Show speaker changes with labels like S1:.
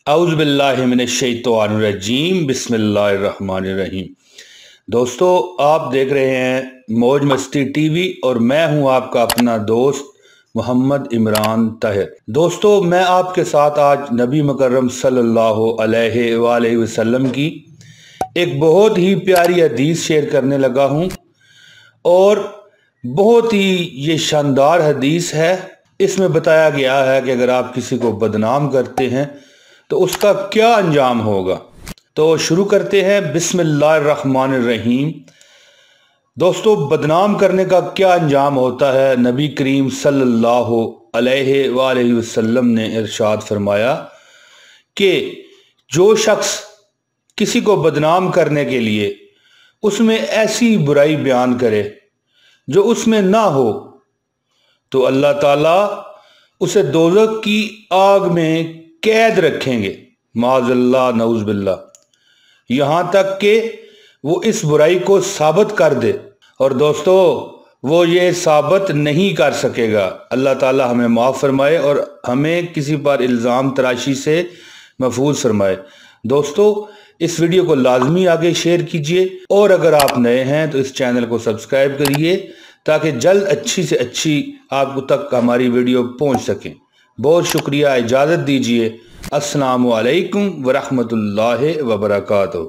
S1: औज़ु बिल्लाहि मिनश्शैतानिर्रजीम बिस्मिल्लाहिर्रहमानिर्रहीम। दोस्तों, आप देख रहे हैं मौज मस्ती टीवी और मैं हूं आपका अपना दोस्त मोहम्मद इमरान ताहिर। दोस्तों, मैं आपके साथ आज नबी मुकर्रम सल्लल्लाहु अलैहि वसल्लम की एक बहुत ही प्यारी हदीस शेयर करने लगा हूं और बहुत ही ये शानदार हदीस है। इसमें बताया गया है कि अगर आप किसी को बदनाम करते हैं तो उसका क्या अंजाम होगा। तो शुरू करते हैं, बिस्मिल्लाहिर्रहमानिर्रहीम। दोस्तों, बदनाम करने का क्या अंजाम होता है, नबी करीम सल्लल्लाहु अलैहि वसल्लम ने इरशाद फरमाया कि जो शख्स किसी को बदनाम करने के लिए उसमें ऐसी बुराई बयान करे जो उसमें ना हो तो अल्लाह ताला उसे दोज़ख की आग में कैद रखेंगे, माज़ल्लाह नऊज़ बिल्लाह, यहाँ तक कि वो इस बुराई को साबित कर दे। और दोस्तों, वो ये साबित नहीं कर सकेगा। अल्लाह ताला हमें माफ़ फरमाए और हमें किसी पर इल्ज़ाम तराशी से महफूज फरमाए। दोस्तों, इस वीडियो को लाजमी आगे शेयर कीजिए और अगर आप नए हैं तो इस चैनल को सब्सक्राइब करिए ताकि जल्द अच्छी से अच्छी आप तक हमारी वीडियो पहुंच सके। बहुत शुक्रिया, इजाज़त दीजिए। अस्सलामु अलैकुम वरहमतुल्लाहि वबरकातुहू।